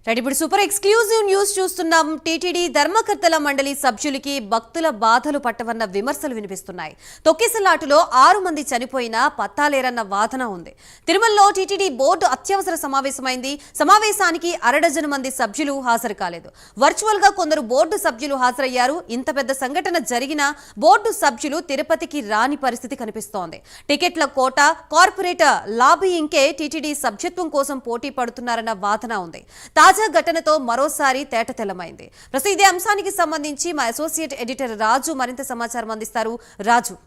Right, ఇప్పుడు super exclusive news చూస్తున్నాం. TTD ధర్మకర్తల మండలి సభ్యులకి భక్తుల బాధలు పట్టవన్న విమర్శలు వినిపిస్తున్నాయి. తొక్కిసలాటులో 6 మంది చనిపోయినా పత్తాలేరన్న వాదన ఉంది. తిరుమలలో టీటీడీ బోర్డు అత్యవసర సమావేశమైంది. సమావేశానికి 1/2 డజను మంది సభ్యులు హాజరు కాలేదు. వర్చువల్ గా కొందరు బోర్డు సభ్యులు హాజరయ్యారు. ఇంత పెద్ద సంఘటన జరిగినా బోర్డు సభ్యులు తిరుపతికి రాని పరిస్థితి కనిపిస్తోంది. టికెట్ల కోట, కార్పొరేట్ లాబీయింగ్కే టీటీడీ సభ్యత్వం కోసం పోటీ పడుతున్నారన్న వాదన ఉంది. తాజా ఘటనతో మరోసారి తేటతెల్లమైంది. ప్రస్తుతం ఇదే అంశానికి సంబంధించి మా అసోసియేట్ ఎడిటర్ రాజు మరింత సమాచారం అందిస్తారు. Raju.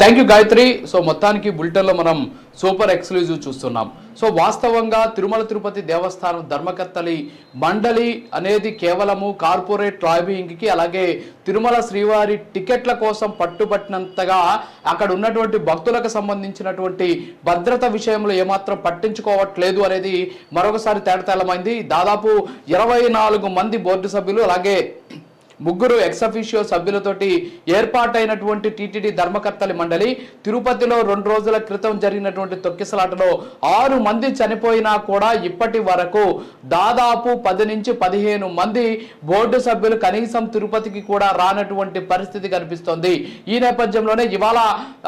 Thank you Gayatri. So మొత్తానికి బులెటిన్లో మనం సూపర్ ఎక్స్క్లూజివ్ చూస్తున్నాం. సో వాస్తవంగా తిరుమల తిరుపతి దేవస్థానం ధర్మకర్తలి మండలి అనేది కేవలము కార్పొరేట్ లాబింగ్కి, అలాగే తిరుమల శ్రీవారి టికెట్ల కోసం పట్టుబట్టినంతగా అక్కడ ఉన్నటువంటి భక్తులకు సంబంధించినటువంటి భద్రత విషయంలో ఏమాత్రం పట్టించుకోవట్లేదు అనేది మరొకసారి తేటతెల్లమైంది. దాదాపు 24 మంది బోర్డు సభ్యులు, అలాగే 3 ఎక్స్-అఫీషియో సభ్యులతోటి ఏర్పాటైనటువంటి టీటీడీ ధర్మకర్తలి మండలి తిరుపతిలో 2 రోజుల క్రితం జరిగినటువంటి తొక్కిసలాటలో 6 మంది చనిపోయినా కూడా ఇప్పటి వరకు దాదాపు 10 నుంచి 15 మంది బోర్డు సభ్యులు కనీసం తిరుపతికి కూడా రానటువంటి పరిస్థితి కనిపిస్తోంది. ఈ నేపథ్యంలోనే ఇవాళ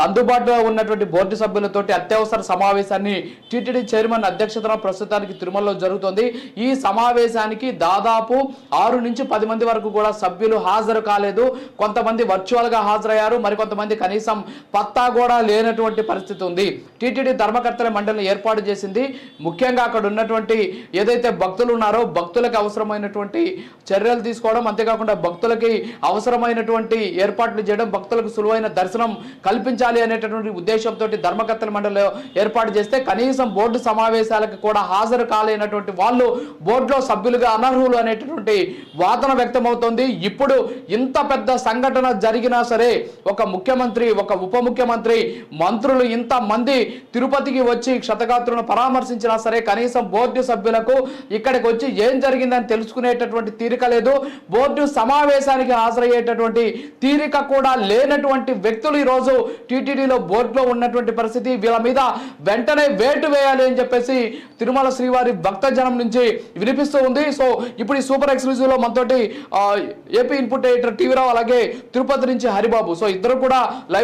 అందుబాటులో ఉన్నటువంటి బోర్డు సభ్యులతోటి అత్యవసర సమావేశాన్ని టీటీడీ చైర్మన్ అధ్యక్షతన ప్రస్తుతానికి తిరుమలలో జరుగుతోంది. ఈ సమావేశానికి దాదాపు 6 నుంచి 10 మంది వరకు కూడా సభ్యులు హాజరు కాలేదు. కొంతమంది వర్చువల్ గా హాజరయ్యారు, మరికొంతమంది కనీసం పత్తా కూడా లేనటువంటి పరిస్థితి ఉంది. టీటీడీ ధర్మకర్తల మండలిని ఏర్పాటు చేసింది ముఖ్యంగా అక్కడ ఉన్నటువంటి ఏదైతే భక్తులు ఉన్నారో భక్తులకు అవసరమైనటువంటి చర్యలు తీసుకోవడం, అంతేకాకుండా భక్తులకి అవసరమైనటువంటి ఏర్పాట్లు చేయడం, భక్తులకు సులువైన దర్శనం కల్పించాలి అనేటటువంటి ఉద్దేశంతో ధర్మకర్తల మండలి ఏర్పాటు చేస్తే కనీసం బోర్డు సమావేశాలకు కూడా హాజరు కాలేనటువంటి వాళ్ళు బోర్డులో సభ్యులుగా అనర్హులు అనేటటువంటి వాదన వ్యక్తమవుతోంది. ఇప్పుడు ఇంత పెద్ద సంఘటన జరిగినా సరే ఒక ముఖ్యమంత్రి, ఒక ఉప ముఖ్యమంత్రి, మంత్రులు ఇంత మంది తిరుపతికి వచ్చి క్షతగాత్రులను పరామర్శించినా సరే కనీసం బోర్డు సభ్యులకు ఇక్కడికి వచ్చి ఏం జరిగిందని తెలుసుకునేటటువంటి తీరిక లేదు. బోర్డు సమావేశానికి హాజరయ్యేటటువంటి తీరిక కూడా లేనటువంటి వ్యక్తులు ఈరోజు టీటీడీలో బోర్డులో ఉన్నటువంటి పరిస్థితి. వీళ్ళ మీద వెంటనే వేటు వేయాలి అని చెప్పేసి తిరుమల శ్రీవారి భక్తజనం నుంచి వినిపిస్తూ ఉంది. సో ఇప్పుడు ఈ సూపర్ ఎక్స్క్లూజివ్ లో మనతోటి ఏపీ ఇన్పుట్ ఎడిటర్ టీవీ రావు, అలాగే తిరుపతి నుంచి హరిబాబు, సో ఇద్దరు కూడా లైవ్